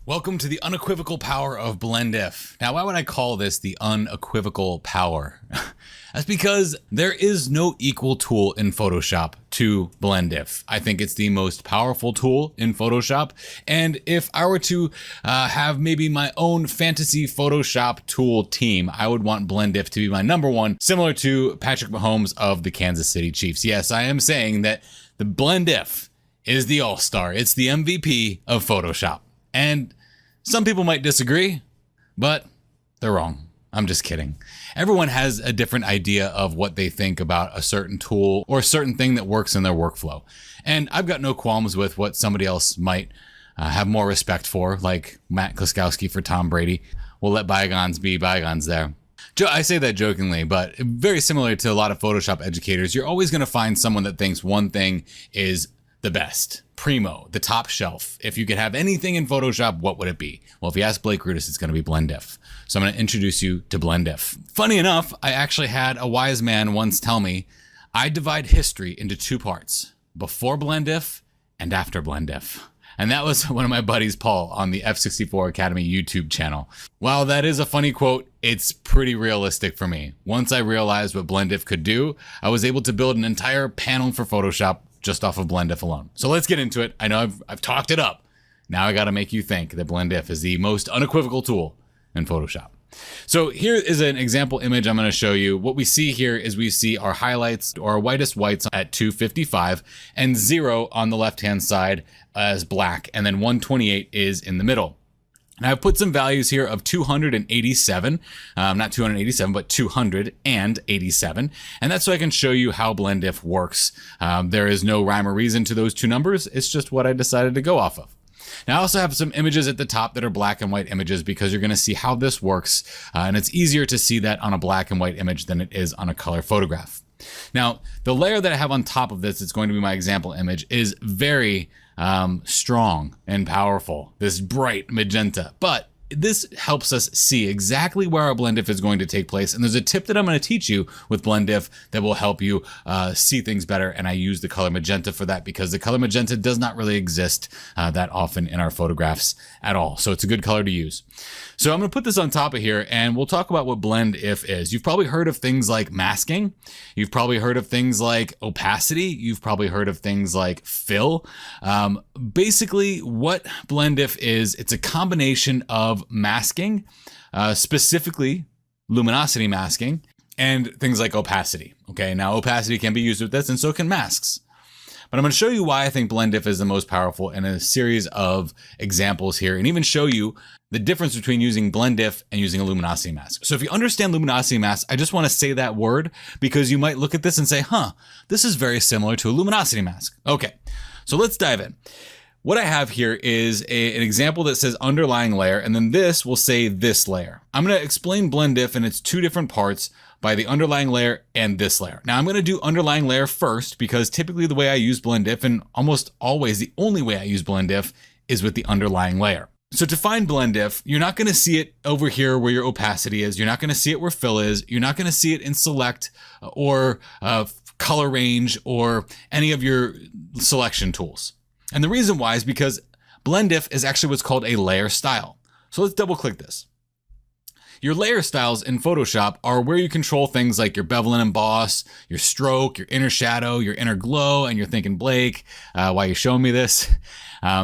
Welcome to the unequivocal power of blendif. Now, why would I call this the unequivocal power? That's because there is no equal tool in Photoshop to blendif. I think it's the most powerful tool in Photoshop. And if I were to have maybe my own fantasy Photoshop tool team, I would want blendif to be my number one, similar to Patrick Mahomes of the Kansas City Chiefs. Yes, I am saying that the blendif is the all-star. It's the MVP of Photoshop. And some people might disagree, but they're wrong. I'm just kidding. Everyone has a different idea of what they think about a certain tool or a certain thing that works in their workflow. And I've got no qualms with what somebody else might have more respect for, like Matt Kloskowski for Tom Brady. We'll let bygones be bygones there. I say that jokingly, but very similar to a lot of Photoshop educators, you're always going to find someone that thinks one thing is the best, primo, the top shelf. If you could have anything in Photoshop, what would it be? Well, if you ask Blake Rudis, it's going to be blendif. So I'm going to introduce you to blendif. Funny enough, I actually had a wise man once tell me, I divide history into two parts, before blendif and after blendif. And that was one of my buddies, Paul, on the F64 Academy YouTube channel. While that is a funny quote, it's pretty realistic for me. Once I realized what blendif could do, I was able to build an entire panel for Photoshop just off of blendif alone. So let's get into it. I know I've talked it up. Now I got to make you think that blendif is the most unequivocal tool in Photoshop. So here is an example image I'm going to show you. What we see here is we see our highlights or our whitest whites at 255 and 0 on the left-hand side as black, and then 128 is in the middle. And I've put some values here of 287, not 287, but 287. And that's so I can show you how blendif works. There is no rhyme or reason to those two numbers. It's just what I decided to go off of. Now I also have some images at the top that are black and white images because you're going to see how this works. And it's easier to see that on a black and white image than it is on a color photograph. Now, the layer that I have on top of this, it's going to be my example image, is very strong and powerful, this bright magenta, but this helps us see exactly where our blendif is going to take place. And there's a tip that I'm going to teach you with blendif that will help you see things better. And I use the color magenta for that because the color magenta does not really exist that often in our photographs at all. So it's a good color to use. So I'm going to put this on top of here and we'll talk about what blendif is. You've probably heard of things like masking. You've probably heard of things like opacity. You've probably heard of things like fill. Basically what blendif is, it's a combination of masking, specifically luminosity masking, and things like opacity. Okay, now opacity can be used with this and so can masks. But I'm going to show you why I think blendif is the most powerful in a series of examples here, and even show you the difference between using blendif and using a luminosity mask. So if you understand luminosity mask, I just want to say that word because you might look at this and say, this is very similar to a luminosity mask. Okay, so let's dive in. What I have here is an example that says underlying layer, and then this will say this layer. I'm going to explain blendif in its two different parts by the underlying layer and this layer. Now I'm going to do underlying layer first because typically the way I use blendif, and almost always the only way I use blendif, is with the underlying layer. So to find blendif, you're not going to see it over here where your opacity is. You're not going to see it where fill is. You're not going to see it in select or color range or any of your selection tools. And the reason why is because blendif is actually what's called a layer style. So let's double click this. Your layer styles in Photoshop are where you control things like your bevel and emboss, your stroke, your inner shadow, your inner glow, and you're thinking, Blake, why are you showing me this?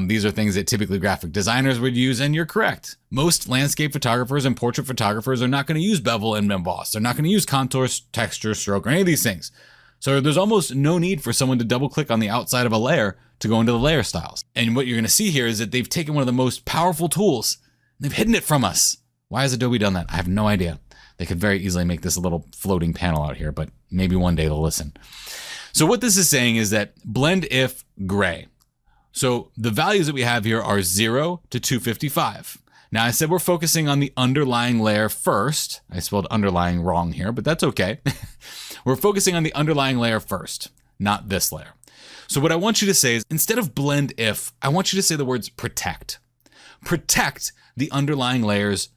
These are things that typically graphic designers would use, and you're correct. Most landscape photographers and portrait photographers are not going to use bevel and emboss. They're not going to use contour, texture, stroke, or any of these things. So there's almost no need for someone to double click on the outside of a layer to go into the layer styles. And what you're going to see here is that they've taken one of the most powerful tools and they've hidden it from us. Why has Adobe done that? I have no idea. They could very easily make this a little floating panel out here, but maybe one day they'll listen. So what this is saying is that blendif gray. So the values that we have here are 0 to 255. Now I said we're focusing on the underlying layer first. I spelled underlying wrong here, but that's okay. We're focusing on the underlying layer first, not this layer. So what I want you to say is, instead of blendif, I want you to say the words protect. Protect the underlying layers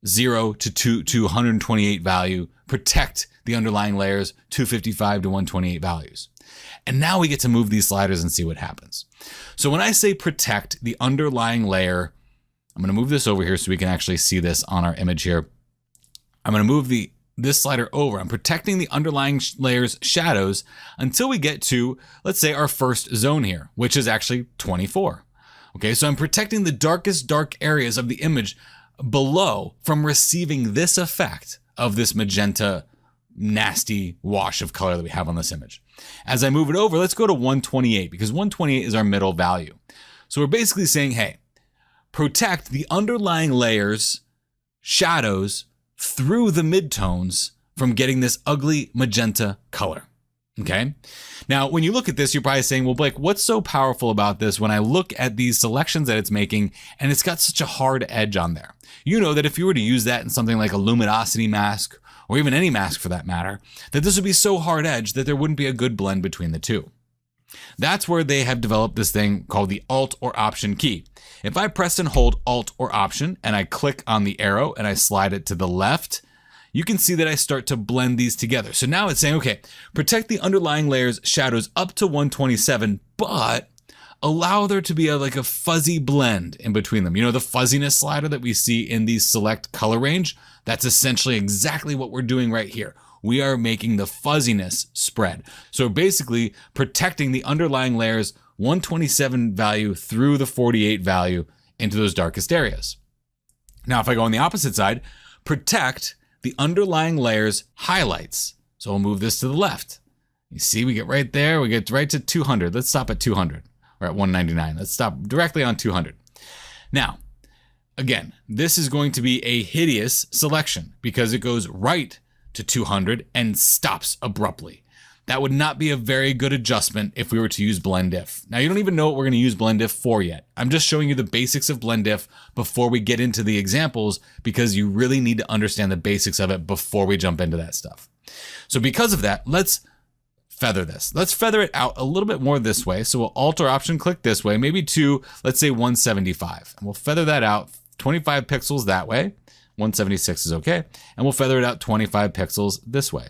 0 to 128 value. Protect the underlying layers 255 to 128 values. And now we get to move these sliders and see what happens. So when I say protect the underlying layer I'm going to move this over here so we can actually see this on our image here. I'm going to move this slider over. I'm protecting the underlying layer's shadows until we get to, let's say, our first zone here, which is actually 24. Okay, so I'm protecting the darkest dark areas of the image below from receiving this effect of this magenta nasty wash of color that we have on this image. As I move it over, let's go to 128 because 128 is our middle value. So we're basically saying, hey, protect the underlying layers, shadows through the midtones from getting this ugly magenta color. Okay. Now, when you look at this, you're probably saying, well, Blake, what's so powerful about this when I look at these selections that it's making and it's got such a hard edge on there? You know that if you were to use that in something like a luminosity mask, or even any mask for that matter, that this would be so hard edged that there wouldn't be a good blend between the two. That's where they have developed this thing called the Alt or Option key. If I press and hold Alt or Option and I click on the arrow and I slide it to the left, you can see that I start to blend these together. So now it's saying, okay, protect the underlying layers shadows up to 127, but allow there to be like a fuzzy blend in between them. You know, the fuzziness slider that we see in the select color range, that's essentially exactly what we're doing right here. We are making the fuzziness spread. So basically protecting the underlying layers 127 value through the 48 value into those darkest areas. Now, if I go on the opposite side, protect the underlying layers highlights. So we'll move this to the left. You see, we get right there. We get right to 200. Let's stop at 200. We're at 199. Let's stop directly on 200. Now, again, this is going to be a hideous selection because it goes right to 200 and stops abruptly. That would not be a very good adjustment if we were to use blendif. Now, you don't even know what we're going to use blendif for yet. I'm just showing you the basics of blendif before we get into the examples because you really need to understand the basics of it before we jump into that stuff. So because of that, let's feather this. Let's feather it out a little bit more this way. So we'll Alt or Option click this way, maybe to, let's say 175. And we'll feather that out 25 pixels that way. 176 is okay. And we'll feather it out 25 pixels this way.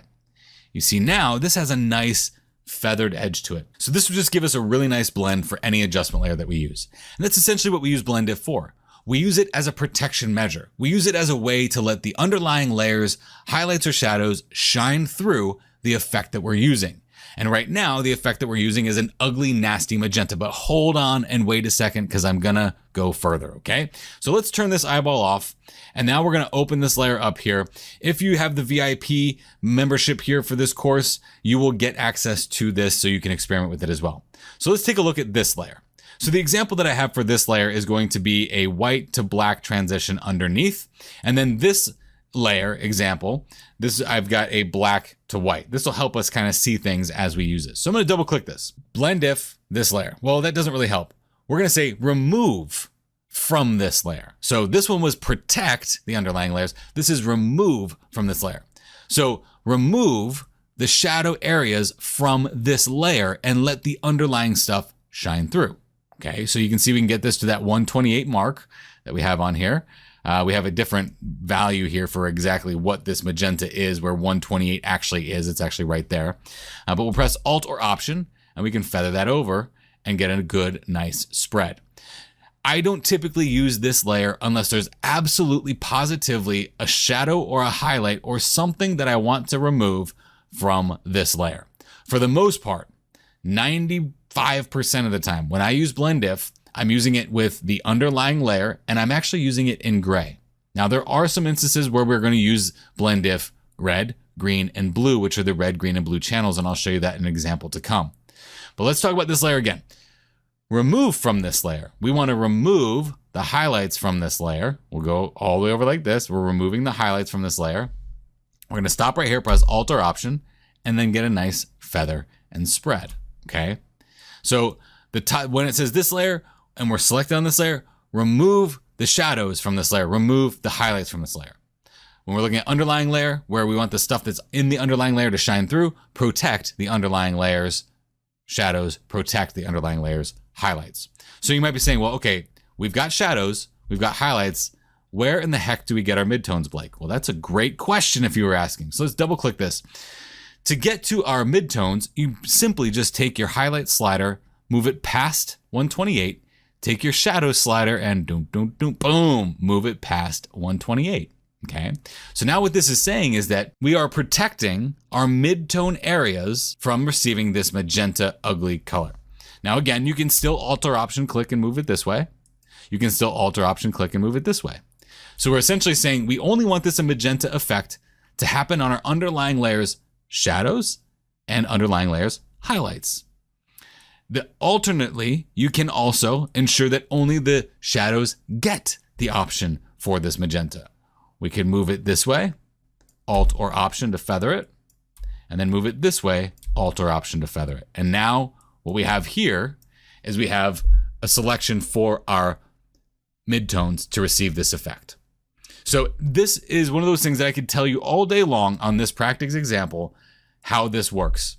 You see now this has a nice feathered edge to it. So this would just give us a really nice blend for any adjustment layer that we use. And that's essentially what we use blendif for. We use it as a protection measure. We use it as a way to let the underlying layers, highlights or shadows shine through the effect that we're using. And right now, the effect that we're using is an ugly, nasty magenta, but hold on and wait a second because I'm gonna go further, okay? So let's turn this eyeball off. And now we're gonna open this layer up here. If you have the VIP membership here for this course, you will get access to this so you can experiment with it as well. So let's take a look at this layer. So the example that I have for this layer is going to be a white to black transition underneath. And then this layer example, I've got a black to white. This will help us kind of see things as we use it. So I'm going to double click this. Blendif this layer. Well, that doesn't really help. We're going to say remove from this layer. So this one was protect the underlying layers. This is remove from this layer. So remove the shadow areas from this layer and let the underlying stuff shine through. Okay, so you can see we can get this to that 128 mark that we have on here. We have a different value here for exactly what this magenta is, where 128 actually is. It's actually right there. But we'll press Alt or Option, and we can feather that over and get a good, nice spread. I don't typically use this layer unless there's absolutely positively a shadow or a highlight or something that I want to remove from this layer. For the most part, 95% of the time, when I use blendif, I'm using it with the underlying layer, and I'm actually using it in gray. Now, there are some instances where we're going to use blendif red, green, and blue, which are the red, green, and blue channels, and I'll show you that in an example to come. But let's talk about this layer again. Remove from this layer. We want to remove the highlights from this layer. We'll go all the way over like this. We're removing the highlights from this layer. We're going to stop right here, press Alt or Option, and then get a nice feather and spread, okay? So when it says this layer, and we're selected on this layer, remove the shadows from this layer, remove the highlights from this layer. When we're looking at underlying layer, where we want the stuff that's in the underlying layer to shine through, protect the underlying layers, shadows, protect the underlying layers, highlights. So you might be saying, well, okay, we've got shadows, we've got highlights. Where in the heck do we get our midtones, Blake? Well, that's a great question if you were asking. So let's double click this. To get to our midtones, you simply just take your highlight slider, move it past 128, take your shadow slider and boom, move it past 128. Okay, so now what this is saying is that we are protecting our mid-tone areas from receiving this magenta ugly color. Now again, you can still Alt or Option click and move it this way. You can still Alt or Option click and move it this way. So we're essentially saying we only want this magenta effect to happen on our underlying layers shadows and underlying layers highlights. Alternately, you can also ensure that only the shadows get the option for this magenta. We can move it this way, Alt or Option to feather it, and then move it this way, Alt or Option to feather it. And now what we have here is we have a selection for our midtones to receive this effect. So this is one of those things that I could tell you all day long on this practice example, how this works.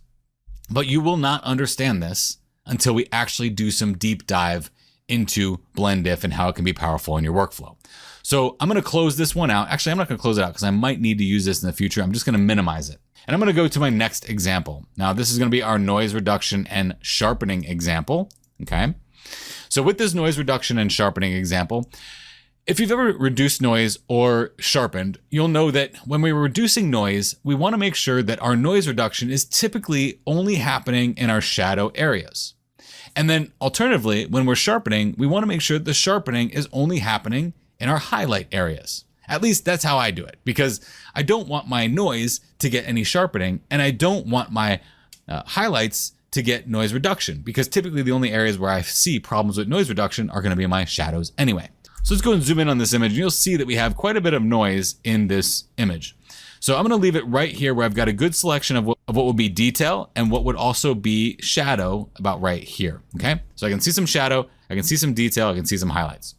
But you will not understand this until we actually do some deep dive into blendif and how it can be powerful in your workflow. So I'm going to close this one out. Actually, I'm not going to close it out because I might need to use this in the future. I'm just going to minimize it. And I'm going to go to my next example. Now, this is going to be our noise reduction and sharpening example. Okay. So with this noise reduction and sharpening example, if you've ever reduced noise or sharpened, you'll know that when we're reducing noise, we want to make sure that our noise reduction is typically only happening in our shadow areas. And then alternatively, when we're sharpening, we want to make sure that the sharpening is only happening in our highlight areas. At least that's how I do it, because I don't want my noise to get any sharpening, and I don't want my highlights to get noise reduction, because typically the only areas where I see problems with noise reduction are going to be my shadows anyway. So let's go and zoom in on this image, and you'll see that we have quite a bit of noise in this image. So I'm going to leave it right here where I've got a good selection of what would be detail and what would also be shadow about right here. Okay, so I can see some shadow, I can see some detail, I can see some highlights.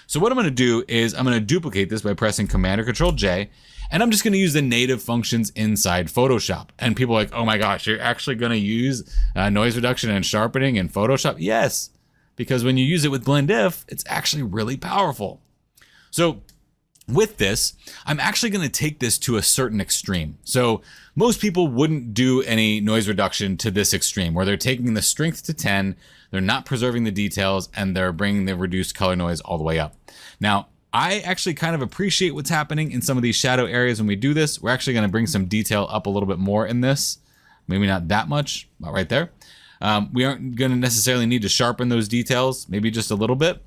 So what I'm going to do is I'm going to duplicate this by pressing Command or Control J, and I'm just going to use the native functions inside Photoshop. And people are like, oh my gosh, you're actually going to use noise reduction and sharpening in Photoshop? Yes, because when you use it with blendif, it's actually really powerful. So with this, I'm actually going to take this to a certain extreme. So most people wouldn't do any noise reduction to this extreme, where they're taking the strength to 10, they're not preserving the details, and they're bringing the reduced color noise all the way up. Now, I actually kind of appreciate what's happening in some of these shadow areas when we do this. We're actually going to bring some detail up a little bit more in this. Maybe not that much, about right there. We aren't going to necessarily need to sharpen those details, maybe just a little bit.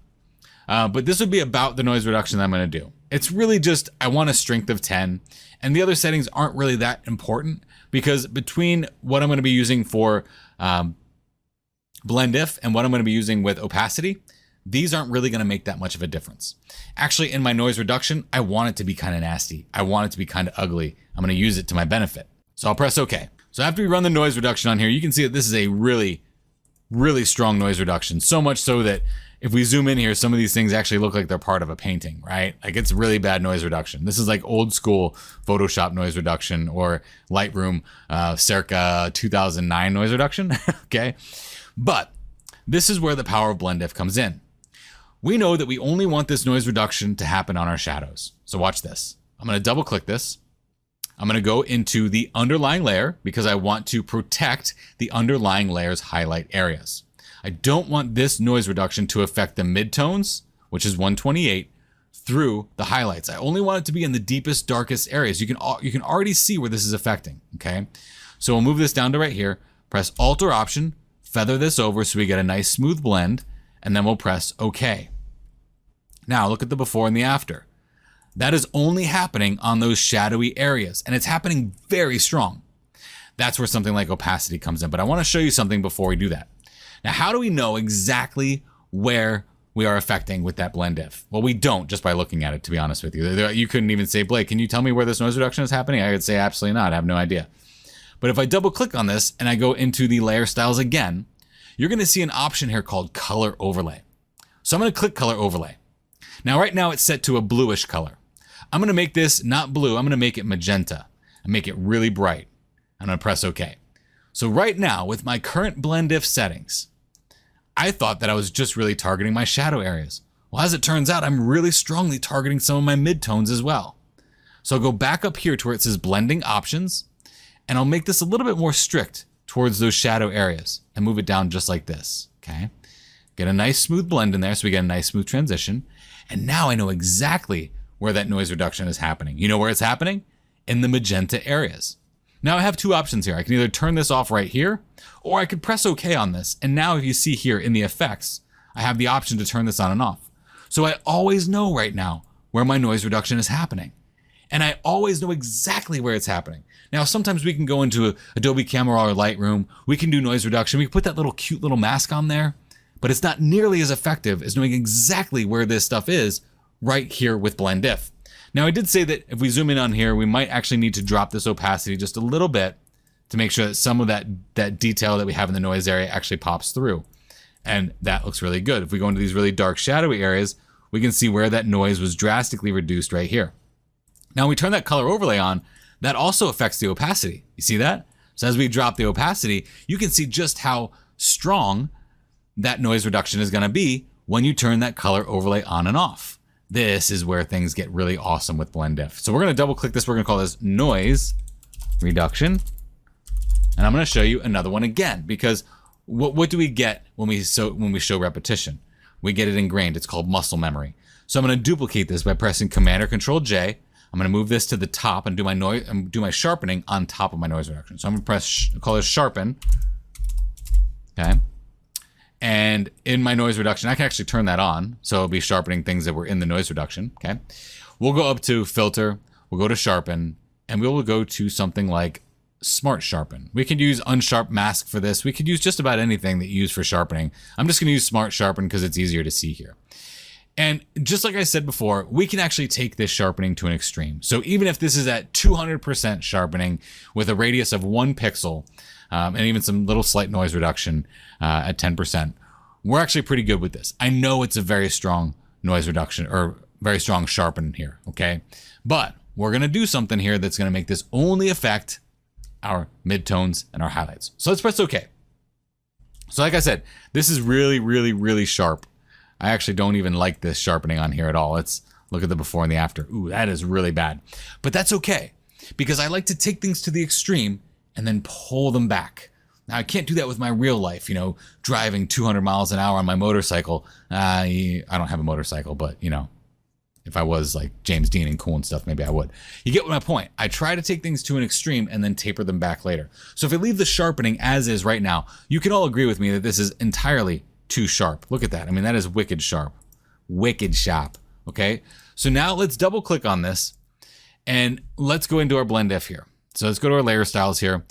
But this would be about the noise reduction that I'm going to do. It's really just, I want a strength of 10, and the other settings aren't really that important, because between what I'm going to be using for blendif and what I'm going to be using with opacity, these aren't really going to make that much of a difference. Actually, in my noise reduction, I want it to be kind of nasty. I want it to be kind of ugly. I'm going to use it to my benefit. So I'll press OK. So after we run the noise reduction on here, you can see that this is a really, really strong noise reduction. So much so that if we zoom in here, some of these things actually look like they're part of a painting, right? Like it's really bad noise reduction. This is like old school Photoshop noise reduction or Lightroom circa 2009 noise reduction, okay? But this is where the power of blendif comes in. We know that we only want this noise reduction to happen on our shadows. So watch this. I'm going to double click this. I'm going to go into the underlying layer because I want to protect the underlying layer's highlight areas. I don't want this noise reduction to affect the midtones, which is 128, through the highlights. I only want it to be in the deepest, darkest areas. You can already see where this is affecting, okay? So we'll move this down to right here, press Alt or Option, feather this over so we get a nice smooth blend, and then we'll press OK. Now look at the before and the after. That is only happening on those shadowy areas, and it's happening very strong. That's where something like opacity comes in, but I want to show you something before we do that. Now, how do we know exactly where we are affecting with that blendif? Well, we don't just by looking at it, to be honest with you. You couldn't even say, Blake, can you tell me where this noise reduction is happening? I would say absolutely not. I have no idea. But if I double click on this and I go into the layer styles again, you're going to see an option here called color overlay. So I'm going to click color overlay. Now, right now it's set to a bluish color. I'm going to make this not blue. I'm going to make it magenta and make it really bright. I'm going to press OK. So right now with my current blendif settings, I thought that I was just really targeting my shadow areas. Well, as it turns out, I'm really strongly targeting some of my midtones as well. So I'll go back up here to where it says blending options, and I'll make this a little bit more strict towards those shadow areas and move it down just like this, okay? get a nice smooth blend in there so we get a nice smooth transition. And now I know exactly where that noise reduction is happening. You know where it's happening? In the magenta areas. Now I have two options here. I can either turn this off right here, or I could press OK on this. And now if you see here in the effects, I have the option to turn this on and off. So I always know right now where my noise reduction is happening. And I always know exactly where it's happening. Now, sometimes we can go into Adobe Camera or Lightroom. We can do noise reduction. We can put that little cute little mask on there, but it's not nearly as effective as knowing exactly where this stuff is right here with blendif. Now, I did say that if we zoom in on here, we might actually need to drop this opacity just a little bit to make sure that some of that detail that we have in the noise area actually pops through. And that looks really good. If we go into these really dark shadowy areas, we can see where that noise was drastically reduced right here. Now, when we turn that color overlay on, that also affects the opacity. You see that? So as we drop the opacity, you can see just how strong that noise reduction is going to be when you turn that color overlay on and off. This is where things get really awesome with blendif. So we're going to double click this. We're going to call this noise reduction. And I'm going to show you another one again, because what do we get when we show repetition? We get it ingrained. It's called muscle memory. So I'm going to duplicate this by pressing Command or Control J. I'm going to move this to the top and do my sharpening on top of my noise reduction. So I'm going to call this sharpen. Okay. And in my noise reduction, I can actually turn that on. So it'll be sharpening things that were in the noise reduction. Okay. We'll go up to filter. We'll go to sharpen, and we will go to something like smart sharpen. We could use unsharp mask for this. We could use just about anything that you use for sharpening. I'm just going to use smart sharpen because it's easier to see here. And just like I said before, we can actually take this sharpening to an extreme. So even if this is at 200% sharpening with a radius of 1 pixel, and even some little slight noise reduction at 10%, we're actually pretty good with this. I know it's a very strong noise reduction or very strong sharpen here, okay? But we're gonna do something here that's gonna make this only affect our midtones and our highlights. So let's press OK. So like I said, this is really, really, really sharp. I actually don't even like this sharpening on here at all. Let's look at the before and the after. Ooh, that is really bad. But that's okay, because I like to take things to the extreme and then pull them back. Now, I can't do that with my real life, driving 200 miles an hour on my motorcycle. I don't have a motorcycle, but, if I was like James Dean and cool and stuff, maybe I would. You get my point. I try to take things to an extreme and then taper them back later. So if I leave the sharpening as is right now, you can all agree with me that this is entirely too sharp. Look at that. I mean, that is wicked sharp. Wicked sharp. Okay. So now let's double click on this and let's go into our blendif here. So let's go to our layer styles here.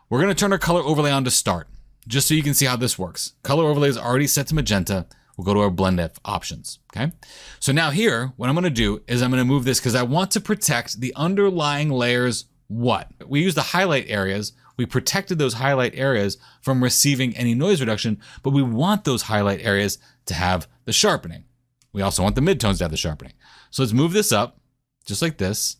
We're going to turn our color overlay on to start, just so you can see how this works. Color overlay is already set to magenta. We'll go to our blendif options. Okay. So now here, what I'm going to do is I'm going to move this because I want to protect the underlying layers. What? We use the highlight areas. We protected those highlight areas from receiving any noise reduction, but we want those highlight areas to have the sharpening. We also want the midtones to have the sharpening. So let's move this up just like this.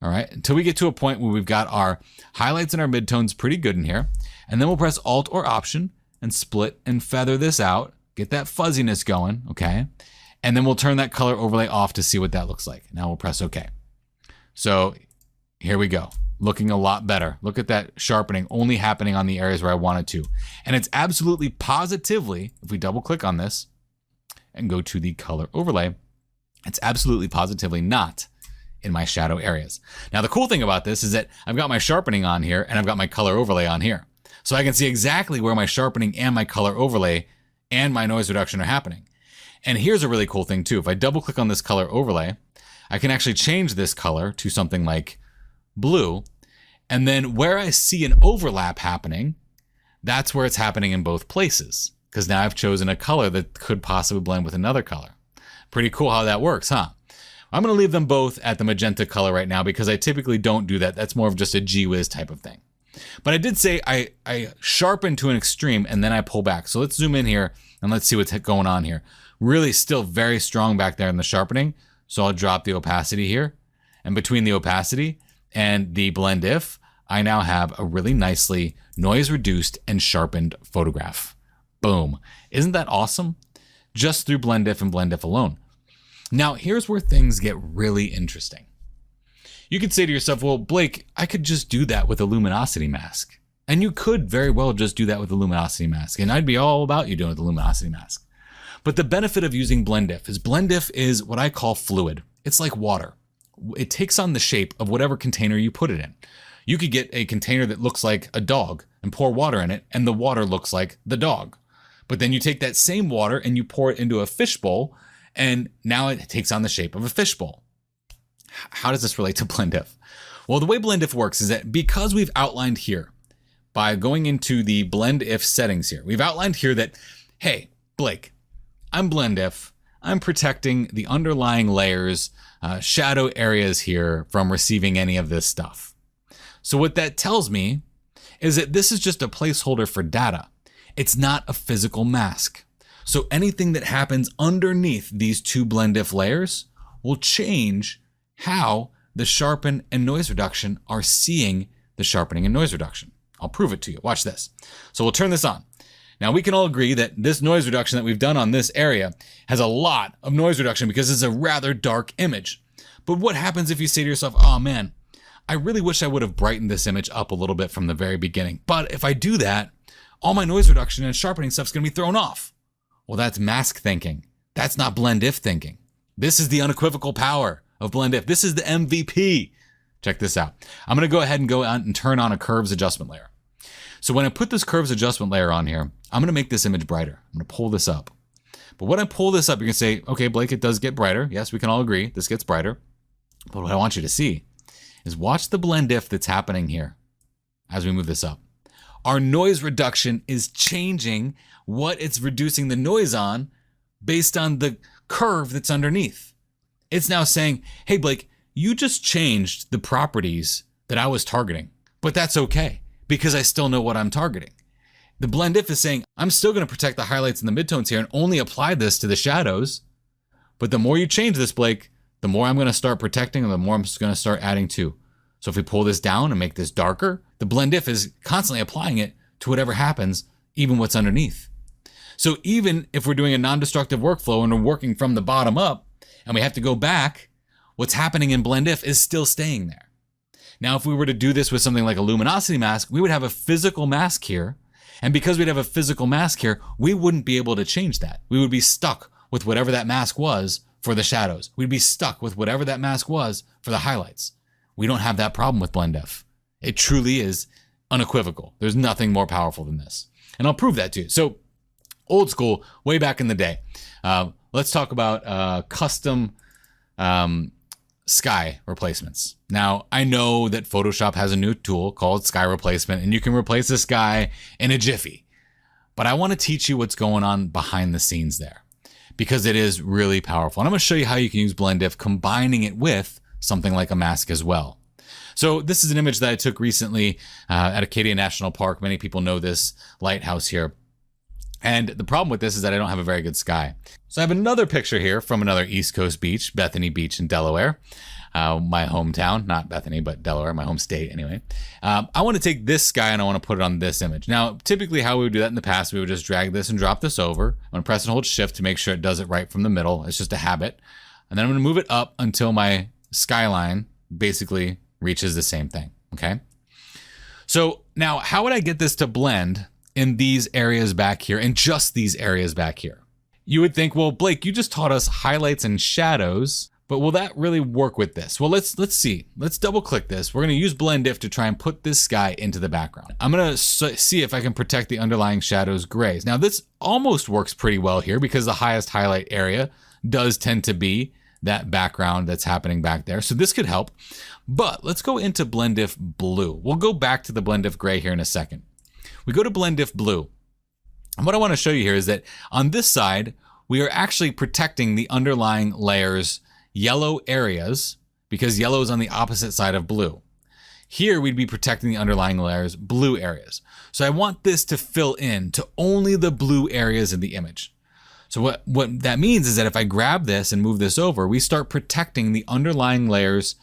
All right, until we get to a point where we've got our highlights and our midtones pretty good in here. And then we'll press Alt or Option and split and feather this out, get that fuzziness going, okay? And then we'll turn that color overlay off to see what that looks like. Now we'll press OK. So here we go. Looking a lot better. Look at that sharpening only happening on the areas where I want it to. And it's absolutely positively, if we double click on this and go to the color overlay, it's absolutely positively not in my shadow areas. Now, the cool thing about this is that I've got my sharpening on here and I've got my color overlay on here. So I can see exactly where my sharpening and my color overlay and my noise reduction are happening. And here's a really cool thing too. If I double click on this color overlay, I can actually change this color to something like blue. And then where I see an overlap happening, that's where it's happening in both places. Because now I've chosen a color that could possibly blend with another color. Pretty cool how that works, huh? I'm going to leave them both at the magenta color right now because I typically don't do that. That's more of just a gee whiz type of thing. But I did say I sharpen to an extreme and then I pull back. So let's zoom in here and let's see what's going on here. Really still very strong back there in the sharpening. So I'll drop the opacity here. And between the opacity and the blendif, I now have a really nicely noise reduced and sharpened photograph. Boom. Isn't that awesome? Just through blendif and blendif alone. Now, here's where things get really interesting. You could say to yourself, well, Blake, I could just do that with a luminosity mask. And you could very well just do that with a luminosity mask. And I'd be all about you doing it with a luminosity mask. But the benefit of using blendif is what I call fluid. It's like water. It takes on the shape of whatever container you put it in. You could get a container that looks like a dog and pour water in it, and the water looks like the dog. But then you take that same water and you pour it into a fishbowl, and now it takes on the shape of a fishbowl. How does this relate to blendif? Well, the way blendif works is that because we've outlined here, by going into the blendif settings here, we've outlined here that, hey, Blake, I'm blendif. I'm protecting the underlying layers, shadow areas here from receiving any of this stuff. So what that tells me is that this is just a placeholder for data. It's not a physical mask. So anything that happens underneath these two blendif layers will change how the sharpen and noise reduction are seeing the sharpening and noise reduction. I'll prove it to you. Watch this. So we'll turn this on. Now we can all agree that this noise reduction that we've done on this area has a lot of noise reduction because it's a rather dark image. But what happens if you say to yourself, oh man, I really wish I would have brightened this image up a little bit from the very beginning. But if I do that, all my noise reduction and sharpening stuff's going to be thrown off. Well, that's mask thinking. That's not blendif thinking. This is the unequivocal power of blendif. This is the MVP. Check this out. I'm going to go ahead and go out and turn on a curves adjustment layer. So when I put this curves adjustment layer on here, I'm going to make this image brighter. I'm going to pull this up. But when I pull this up, you're going to say, okay, Blake, it does get brighter. Yes, we can all agree this gets brighter. But what I want you to see is watch the blendif that's happening here as we move this up. Our noise reduction is changing what it's reducing the noise on based on the curve that's underneath. It's now saying, hey, Blake, you just changed the properties that I was targeting, but that's okay because I still know what I'm targeting. The blendif is saying, I'm still going to protect the highlights and the midtones here and only apply this to the shadows. But the more you change this, Blake, the more I'm going to start protecting and the more I'm just going to start adding to. So if we pull this down and make this darker, the blendif is constantly applying it to whatever happens, even what's underneath. So even if we're doing a non-destructive workflow and we're working from the bottom up and we have to go back, what's happening in blendif is still staying there. Now, if we were to do this with something like a luminosity mask, we would have a physical mask here. And because we'd have a physical mask here, we wouldn't be able to change that. We would be stuck with whatever that mask was for the shadows. We'd be stuck with whatever that mask was for the highlights. We don't have that problem with blendif. It truly is unequivocal. There's nothing more powerful than this. And I'll prove that to you. So old school, way back in the day, let's talk about custom sky replacements. Now, I know that Photoshop has a new tool called sky replacement, and you can replace the sky in a jiffy. But I want to teach you what's going on behind the scenes there because it is really powerful. And I'm going to show you how you can use blendif, combining it with something like a mask as well. So this is an image that I took recently at Acadia National Park. Many people know this lighthouse here. And the problem with this is that I don't have a very good sky. So I have another picture here from another East Coast beach, Bethany Beach in Delaware, my hometown, not Bethany, but Delaware, my home state anyway. I want to take this sky and I want to put it on this image. Now, typically how we would do that in the past, we would just drag this and drop this over. I'm going to press and hold shift to make sure it does it right from the middle. It's just a habit. And then I'm going to move it up until my skyline basically reaches the same thing, okay? So now how would I get this to blend in these areas back here and just these areas back here? You would think, well, Blake, you just taught us highlights and shadows, but will that really work with this? Well, let's see. Let's double click this. We're going to use blendif to try and put this sky into the background. I'm going to see if I can protect the underlying shadows grays. Now this almost works pretty well here because the highest highlight area does tend to be that background that's happening back there. So this could help, but let's go into blendif blue. We'll go back to the blendif gray here in a second. We go to blendif blue. And what I want to show you here is that on this side, we are actually protecting the underlying layers, yellow areas, because yellow is on the opposite side of blue. Here, we'd be protecting the underlying layers, blue areas. So I want this to fill in to only the blue areas in the image. So what that means is that if I grab this and move this over, we start protecting the underlying layers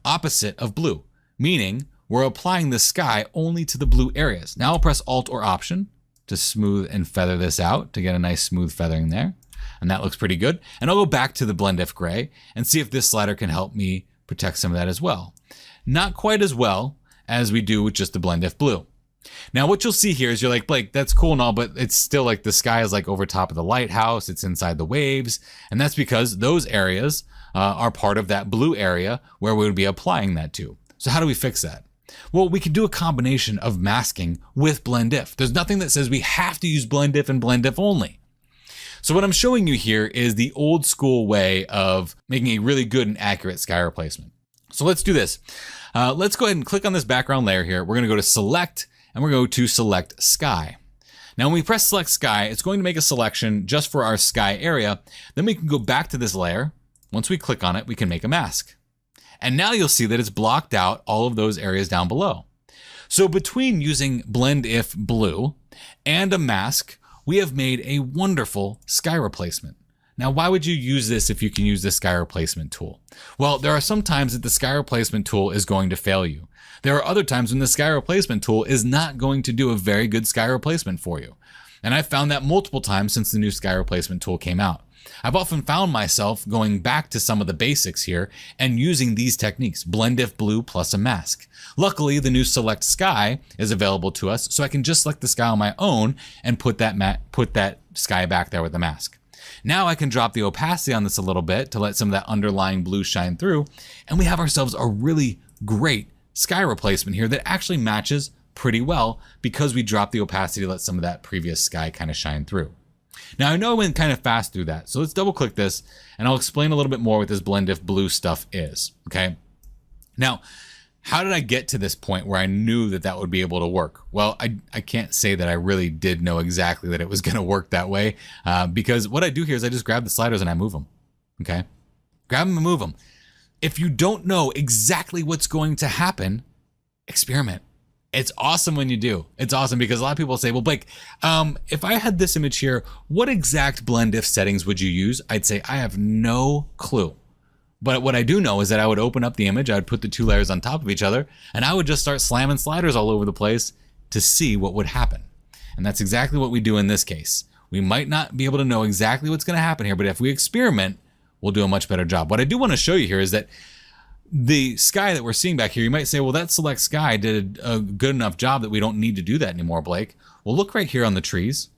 opposite of blue, meaning we're applying the sky only to the blue areas. Now I'll press Alt or Option to smooth and feather this out to get a nice smooth feathering there. And that looks pretty good. And I'll go back to the blendif gray and see if this slider can help me protect some of that as well. Not quite as well as we do with just the blendif blue. Now, what you'll see here is you're like, Blake, that's cool and all, but it's still like the sky is like over top of the lighthouse. It's inside the waves. And that's because those areas are part of that blue area where we would be applying that to. So how do we fix that? Well, we could do a combination of masking with blendif. There's nothing that says we have to use blendif and blendif only. So what I'm showing you here is the old school way of making a really good and accurate sky replacement. So let's do this. Let's go ahead and click on this background layer here. We're going to go to select and we're going to select sky. Now, when we press select sky, it's going to make a selection just for our sky area. Then we can go back to this layer. Once we click on it, we can make a mask. And now you'll see that it's blocked out all of those areas down below. So between using blendif blue and a mask, we have made a wonderful sky replacement. Now, why would you use this if you can use the sky replacement tool? Well, there are some times that the sky replacement tool is going to fail you. There are other times when the sky replacement tool is not going to do a very good sky replacement for you. And I've found that multiple times since the new sky replacement tool came out. I've often found myself going back to some of the basics here and using these techniques, blendif blue plus a mask. Luckily, the new select sky is available to us, so I can just select the sky on my own and put that sky back there with the mask. Now I can drop the opacity on this a little bit to let some of that underlying blue shine through, and we have ourselves a really great sky replacement here that actually matches pretty well because we dropped the opacity to let some of that previous sky kind of shine through. Now I know I went kind of fast through that, so let's double click this and I'll explain a little bit more what this blendif blue stuff is, okay? Now, how did I get to this point where I knew that that would be able to work? Well, I can't say that I really did know exactly that it was going to work that way because what I do here is I just grab the sliders and I move them, okay? Grab them and move them. If you don't know exactly what's going to happen, experiment. It's awesome when you do. It's awesome because a lot of people say, well, Blake, if I had this image here, what exact blendif settings would you use? I'd say I have no clue. But what I do know is that I would open up the image, I would put the two layers on top of each other, and I would just start slamming sliders all over the place to see what would happen. And that's exactly what we do in this case. We might not be able to know exactly what's going to happen here, but if we experiment, we'll do a much better job. What I do want to show you here is that the sky that we're seeing back here, you might say, well, that select sky did a good enough job that we don't need to do that anymore, Blake. Well, look right here on the trees.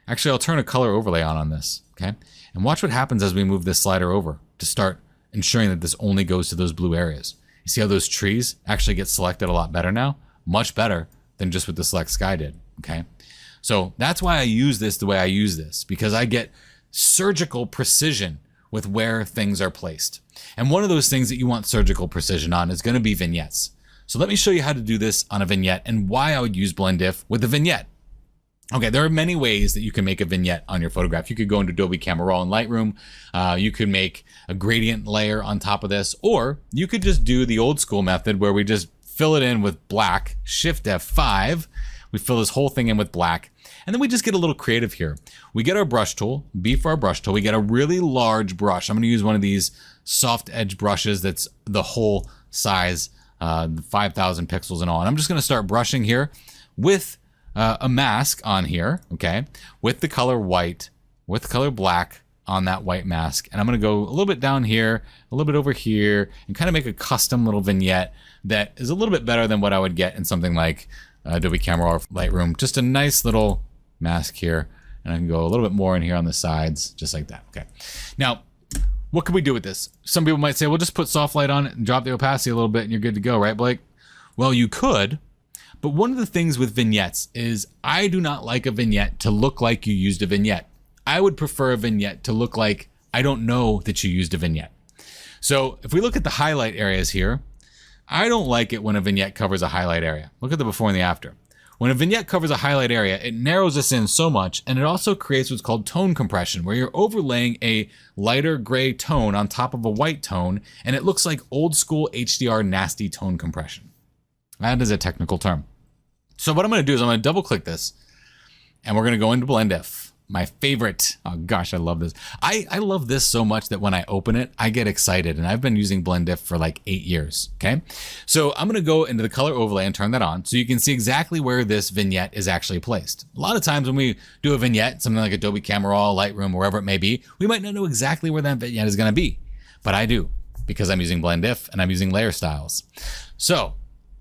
Actually, I'll turn a color overlay on this, okay? And watch what happens as we move this slider over to start ensuring that this only goes to those blue areas. You see how those trees actually get selected a lot better now? Much better than just what the select sky did, okay? So that's why I use this the way I use this, because I get surgical precision with where things are placed. And one of those things that you want surgical precision on is going to be vignettes. So let me show you how to do this on a vignette and why I would use blendif with a vignette. Okay, there are many ways that you can make a vignette on your photograph. You could go into Adobe Camera Raw in Lightroom. You could make a gradient layer on top of this, or you could just do the old school method where we just fill it in with black, Shift F5. We fill this whole thing in with black, and then we just get a little creative here. We get our brush tool, B for our brush tool. We get a really large brush. I'm going to use one of these soft edge brushes that's the whole size, 5,000 pixels and all. And I'm just going to start brushing here with a mask on here, okay, with the color white, with the color black on that white mask. And I'm going to go a little bit down here, a little bit over here, and kind of make a custom little vignette that is a little bit better than what I would get in something like Adobe Camera Raw or Lightroom. Just a nice little mask here. And I can go a little bit more in here on the sides, just like that. Okay. Now, what can we do with this? Some people might say, well, just put soft light on it and drop the opacity a little bit and you're good to go, right, Blake? Well, you could, but one of the things with vignettes is I do not like a vignette to look like you used a vignette. I would prefer a vignette to look like I don't know that you used a vignette. So if we look at the highlight areas here, I don't like it when a vignette covers a highlight area. Look at the before and the after. When a vignette covers a highlight area, it narrows us in so much, and it also creates what's called tone compression, where you're overlaying a lighter gray tone on top of a white tone, and it looks like old school HDR nasty tone compression. That is a technical term. So what I'm going to do is I'm going to double click this, and we're going to go into blendif. My favorite. Oh gosh, I love this. I love this so much that when I open it, I get excited, and I've been using blendif for like 8 years, okay? So I'm gonna go into the color overlay and turn that on so you can see exactly where this vignette is actually placed. A lot of times when we do a vignette, something like Adobe Camera Raw, Lightroom, wherever it may be, we might not know exactly where that vignette is gonna be, but I do because I'm using blendif and I'm using layer styles. So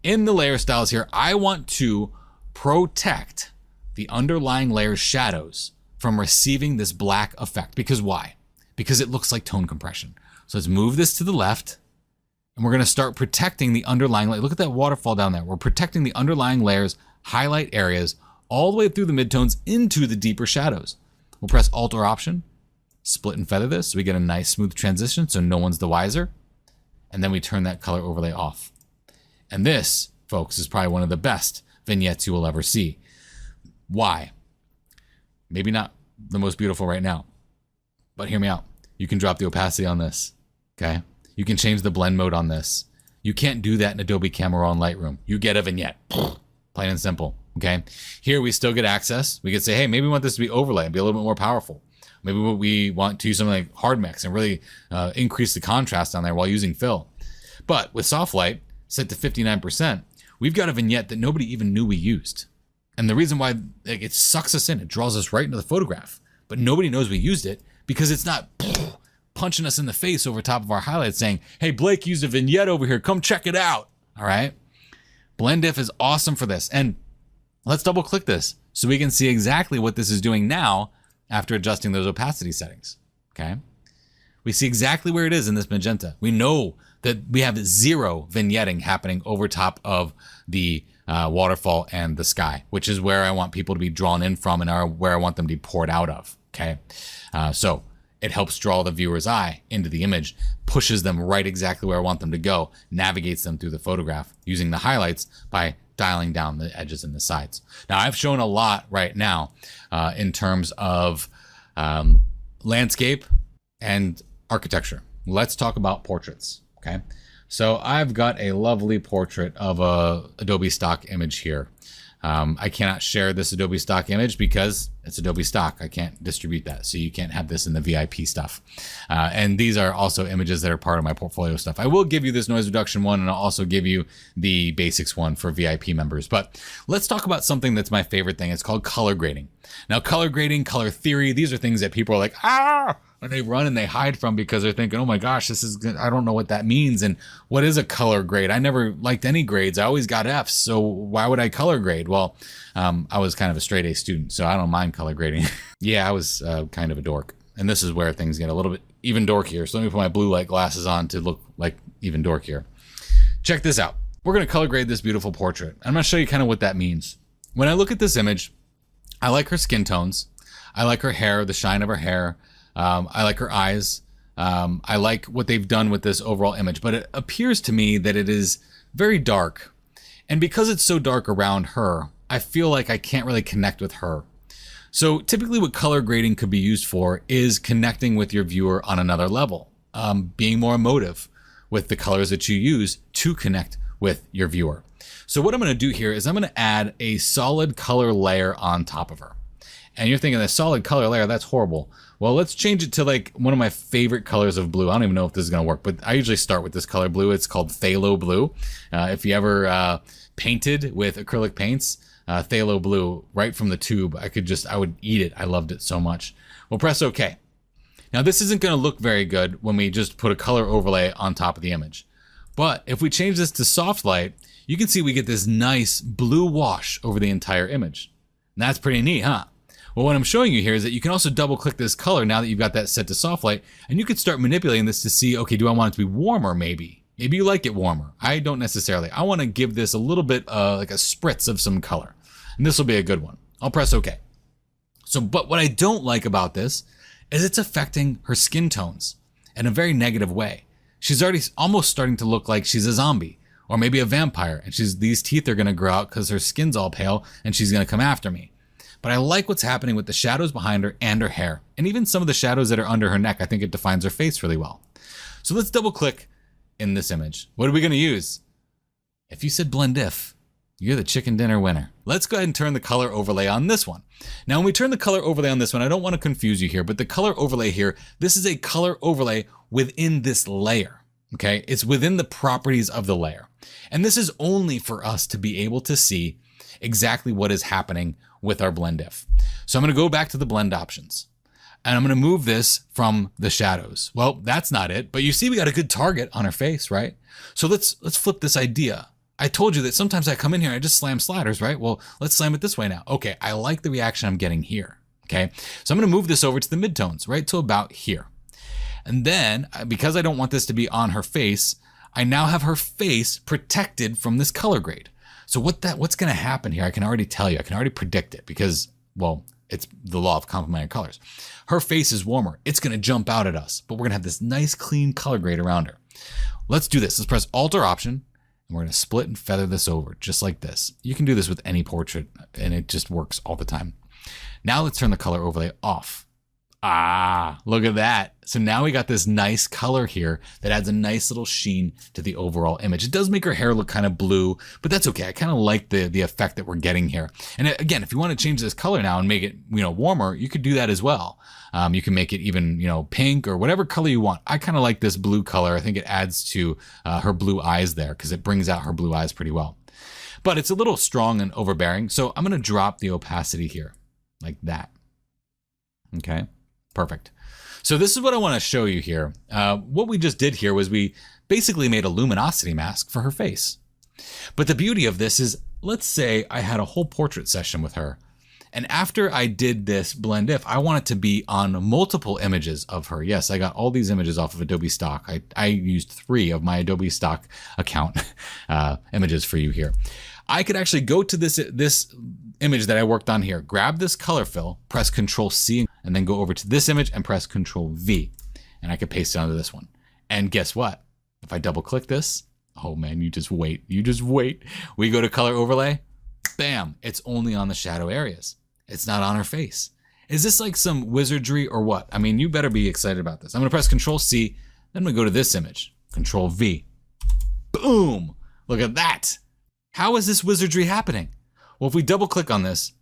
in the layer styles here, I want to protect the underlying layer's shadows from receiving this black effect. Because why? Because it looks like tone compression. So let's move this to the left, and we're going to start protecting the underlying layer. Look at that waterfall down there. We're protecting the underlying layers, highlight areas, all the way through the midtones into the deeper shadows. We'll press Alt or Option, split and feather this so we get a nice smooth transition so no one's the wiser. And then we turn that color overlay off. And this, folks, is probably one of the best vignettes you will ever see. Why? Maybe not the most beautiful right now, but hear me out. You can drop the opacity on this, okay? You can change the blend mode on this. You can't do that in Adobe Camera Raw and Lightroom. You get a vignette, plain and simple, okay? Here we still get access. We could say, hey, maybe we want this to be overlay and be a little bit more powerful. Maybe we want to use something like hard mix and really increase the contrast on there while using fill. But with soft light set to 59%, we've got a vignette that nobody even knew we used. And the reason why it sucks us in, it draws us right into the photograph, but nobody knows we used it because it's not punching us in the face over top of our highlights saying, hey, Blake used a vignette over here, come check it out. All right. blendif is awesome for this. And let's double click this so we can see exactly what this is doing now after adjusting those opacity settings. Okay. We see exactly where it is in this magenta. We know that we have zero vignetting happening over top of the waterfall and the sky, which is where I want people to be drawn in from and where I want them to be poured out of. Okay. So it helps draw the viewer's eye into the image, pushes them right exactly where I want them to go, navigates them through the photograph using the highlights by dialing down the edges and the sides. Now I've shown a lot right now in terms of landscape and architecture. Let's talk about portraits. Okay. So I've got a lovely portrait of a Adobe stock image here. I cannot share this Adobe stock image because it's Adobe stock. I can't distribute that. So you can't have this in the VIP stuff. And these are also images that are part of my portfolio stuff. I will give you this noise reduction one, and I'll also give you the basics one for VIP members. But let's talk about something that's my favorite thing. It's called color grading. Now, color grading, color theory, these are things that people are like, and they run and they hide from because they're thinking, oh my gosh, this is good. I don't know what that means. And what is a color grade? I never liked any grades. I always got F's. So why would I color grade? Well, I was kind of a straight A student, so I don't mind color grading. Yeah, I was kind of a dork. And this is where things get a little bit even dorkier. So let me put my blue light glasses on to look like even dorkier. Check this out. We're going to color grade this beautiful portrait. I'm going to show you kind of what that means. When I look at this image, I like her skin tones. I like her hair, the shine of her hair. I like her eyes. I like what they've done with this overall image, but it appears to me that it is very dark. And because it's so dark around her, I feel like I can't really connect with her. So typically what color grading could be used for is connecting with your viewer on another level, being more emotive with the colors that you use to connect with your viewer. So what I'm going to do here is I'm going to add a solid color layer on top of her. And you're thinking a solid color layer, that's horrible. Well, let's change it to like one of my favorite colors of blue. I don't even know if this is going to work, but I usually start with this color blue. It's called phthalo blue. If you ever painted with acrylic paints, phthalo blue right from the tube, I would eat it. I loved it so much. We'll press OK. Now this isn't going to look very good when we just put a color overlay on top of the image. But if we change this to soft light, you can see we get this nice blue wash over the entire image. And that's pretty neat, huh? Well, what I'm showing you here is that you can also double click this color now that you've got that set to soft light, and you could start manipulating this to see, okay, do I want it to be warmer maybe? Maybe you like it warmer. I don't necessarily. I want to give this a little bit like a spritz of some color, and this will be a good one. I'll press OK. So, but what I don't like about this is it's affecting her skin tones in a very negative way. She's already almost starting to look like she's a zombie or maybe a vampire, and these teeth are going to grow out because her skin's all pale and she's going to come after me. But I like what's happening with the shadows behind her and her hair, and even some of the shadows that are under her neck. I think it defines her face really well. So let's double click in this image. What are we going to use? If you said blendif, you're the chicken dinner winner. Let's go ahead and turn the color overlay on this one. Now, when we turn the color overlay on this one, I don't want to confuse you here, but the color overlay here, this is a color overlay within this layer. Okay, it's within the properties of the layer. And this is only for us to be able to see exactly what is happening with our blendif. So I'm going to go back to the blend options, and I'm going to move this from the shadows. Well, that's not it, but you see we got a good target on her face, right? So let's flip this idea. I told you that sometimes I come in here and I just slam sliders, right? Well, let's slam it this way now. Okay, I like the reaction I'm getting here, okay? So I'm gonna move this over to the midtones, right to about here. And then, because I don't want this to be on her face, I now have her face protected from this color grade. So what's gonna happen here, I can already tell you, I can already predict it because, well, it's the law of complementary colors. Her face is warmer, it's gonna jump out at us, but we're gonna have this nice clean color grade around her. Let's do this, let's press Alt or Option, and we're gonna split and feather this over, just like this. You can do this with any portrait, and it just works all the time. Now let's turn the color overlay off. Ah, look at that. So now we got this nice color here that adds a nice little sheen to the overall image. It does make her hair look kind of blue, but that's okay. I kind of like the effect that we're getting here. And again, if you want to change this color now and make it, warmer, you could do that as well. You can make it even, pink or whatever color you want. I kind of like this blue color. I think it adds to her blue eyes there because it brings out her blue eyes pretty well. But it's a little strong and overbearing. So I'm going to drop the opacity here like that. Okay. Perfect. So this is what I want to show you here. What we just did here was we basically made a luminosity mask for her face. But the beauty of this is, let's say I had a whole portrait session with her. And after I did this blendif, I want it to be on multiple images of her. Yes, I got all these images off of Adobe Stock. I used 3 of my Adobe Stock account images for you here. I could actually go to this image that I worked on here, grab this color fill, press Control C, and then go over to this image and press Control V. And I could paste it onto this one. And guess what? If I double click this, oh man, you just wait. We go to color overlay, bam, it's only on the shadow areas. It's not on her face. Is this like some wizardry or what? I mean, you better be excited about this. I'm gonna press Control C, then I'm gonna go to this image, Control V. Boom, look at that. How is this wizardry happening? Well, if we double click on this,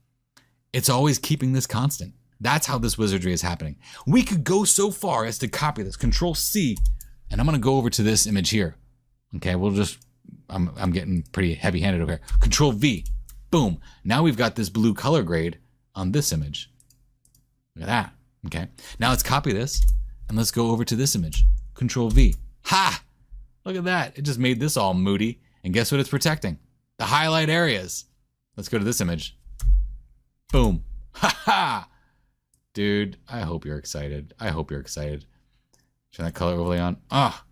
it's always keeping this constant. That's how this wizardry is happening. We could go so far as to copy this, Control C, and I'm gonna go over to this image here. Okay, I'm getting pretty heavy handed over here. Control V, boom. Now we've got this blue color grade on this image. Look at that, okay. Now let's copy this and let's go over to this image, Control V. Ha, look at that. It just made this all moody. And guess what it's protecting? The highlight areas. Let's go to this image. Boom. Ha ha. Dude, I hope you're excited. Turn that color overlay on. Ah,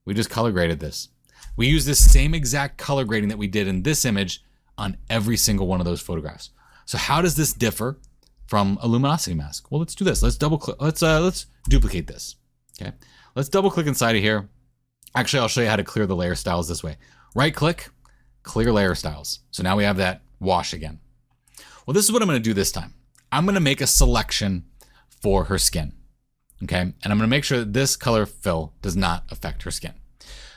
we just color graded this. We use this same exact color grading that we did in this image on every single one of those photographs. So how does this differ from a luminosity mask? Well, let's do this. Let's double click. Let's duplicate this. Okay. Let's double click inside of here. Actually, I'll show you how to clear the layer styles this way. Right click, clear layer styles. So now we have that wash again. Well, this is what I'm going to do this time. I'm going to make a selection for her skin. Okay. And I'm going to make sure that this color fill does not affect her skin.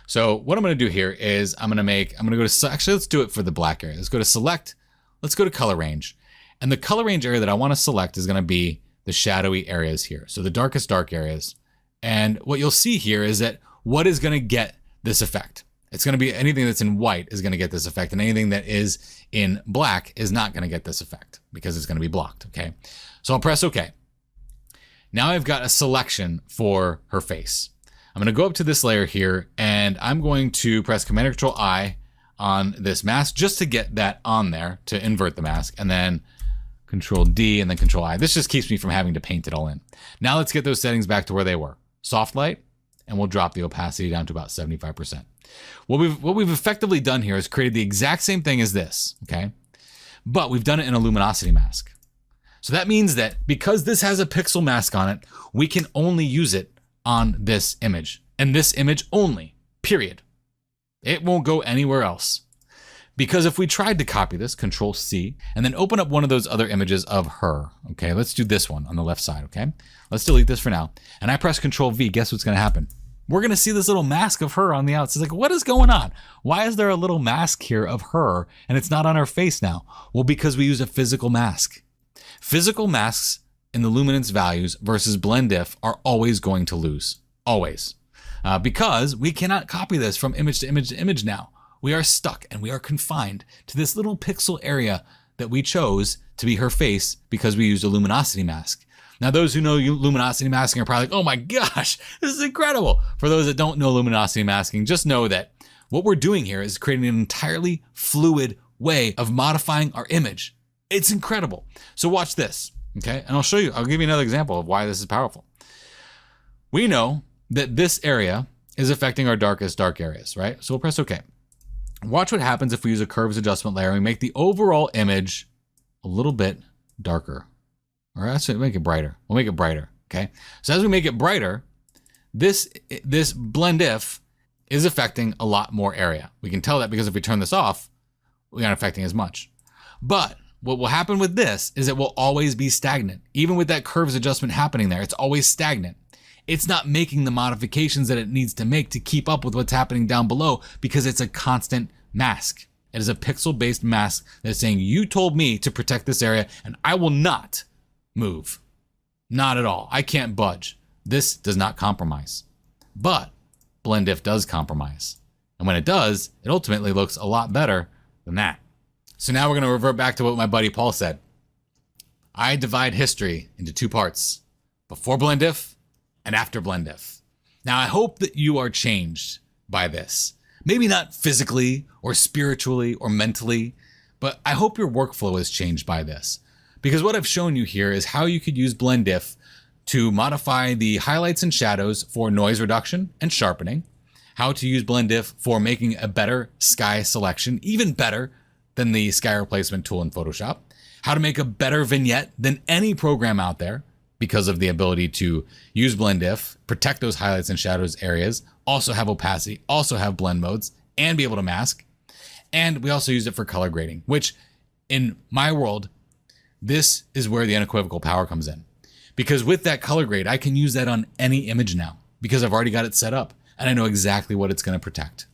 So what I'm going to do here is I'm going to go to, actually, let's do it for the black area. Let's go to select. Let's go to color range. And the color range area that I want to select is going to be the shadowy areas here. So the darkest dark areas. And what you'll see here is that what is going to get this effect? It's going to be anything that's in white is going to get this effect, and anything that is in black is not going to get this effect because it's going to be blocked, okay? So I'll press OK. Now I've got a selection for her face. I'm going to go up to this layer here, and I'm going to press Command-Control-I on this mask just to get that on there to invert the mask, and then Control-D and then Control-I. This just keeps me from having to paint it all in. Now let's get those settings back to where they were. Soft light, and we'll drop the opacity down to about 75%. What we've effectively done here is created the exact same thing as this, okay? But we've done it in a luminosity mask. So that means that because this has a pixel mask on it, we can only use it on this image, and this image only, period. It won't go anywhere else. Because if we tried to copy this, Control C, and then open up one of those other images of her, okay? Let's do this one on the left side, okay? Let's delete this for now. And I press Control V, guess what's gonna happen? We're gonna see this little mask of her on the outside. It's like, what is going on? Why is there a little mask here of her and it's not on her face now? Well, because we use a physical mask. Physical masks in the luminance values versus blendif are always going to lose, always. Because we cannot copy this from image to image to image now. We are stuck and we are confined to this little pixel area that we chose to be her face because we used a luminosity mask. Now, those who know luminosity masking are probably like, oh my gosh, this is incredible. For those that don't know luminosity masking, just know that What we're doing here is creating an entirely fluid way of modifying our image. It's incredible. So watch this, okay? And I'll give you another example of why this is powerful. We know that this area is affecting our darkest dark areas, right? So we'll press OK. Watch what happens if we use a curves adjustment layer and we make the overall image a little bit darker. Or actually make it brighter. We'll make it brighter, okay? So as we make it brighter, this blendif is affecting a lot more area. We can tell that because if we turn this off, we aren't affecting as much. But what will happen with this is it will always be stagnant. Even with that curves adjustment happening there, it's always stagnant. It's not making the modifications that it needs to make to keep up with what's happening down below because it's a constant mask. It is a pixel-based mask that's saying, you told me to protect this area and I will not move. Not at all. I can't budge. This does not compromise. But blendif does compromise. And when it does, it ultimately looks a lot better than that. So now we're going to revert back to what my buddy Paul said. I divide history into two parts, before blendif and after blendif. Now, I hope that you are changed by this. Maybe not physically or spiritually or mentally, but I hope your workflow is changed by this. Because what I've shown you here is how you could use blendif to modify the highlights and shadows for noise reduction and sharpening, how to use blendif for making a better sky selection, even better than the sky replacement tool in Photoshop, how to make a better vignette than any program out there, because of the ability to use blendif, protect those highlights and shadows areas, also have opacity, also have blend modes, and be able to mask. And we also use it for color grading, which in my world, this is where the unequivocal power comes in. Because with that color grade, I can use that on any image now because I've already got it set up and I know exactly what it's going to protect.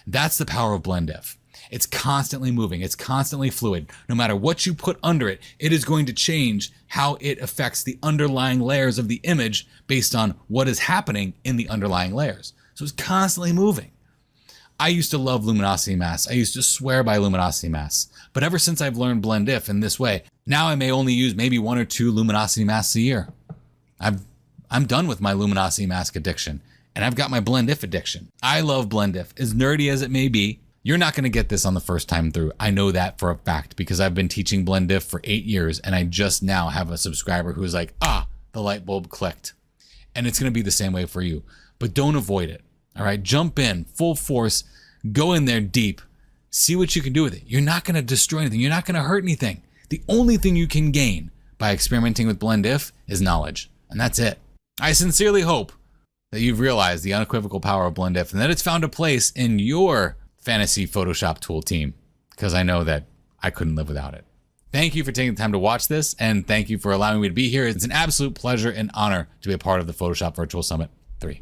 That's the power of blendif. It's constantly moving. It's constantly fluid. No matter what you put under it, it is going to change how it affects the underlying layers of the image based on what is happening in the underlying layers. So it's constantly moving. I used to love luminosity masks. I used to swear by luminosity masks. But ever since I've learned blendif in this way, now I may only use maybe 1 or 2 luminosity masks a year. I'm done with my luminosity mask addiction, and I've got my blendif addiction. I love blendif. As nerdy as it may be, you're not going to get this on the first time through. I know that for a fact because I've been teaching blendif for 8 years and I just now have a subscriber who's like, the light bulb clicked. And it's going to be the same way for you. But don't avoid it. All right, jump in full force, go in there deep, see what you can do with it. You're not going to destroy anything. You're not going to hurt anything. The only thing you can gain by experimenting with blendif is knowledge. And that's it. I sincerely hope that you've realized the unequivocal power of blendif and that it's found a place in your fantasy Photoshop tool team, because I know that I couldn't live without it. Thank you for taking the time to watch this, and thank you for allowing me to be here. It's an absolute pleasure and honor to be a part of the Photoshop Virtual Summit 3.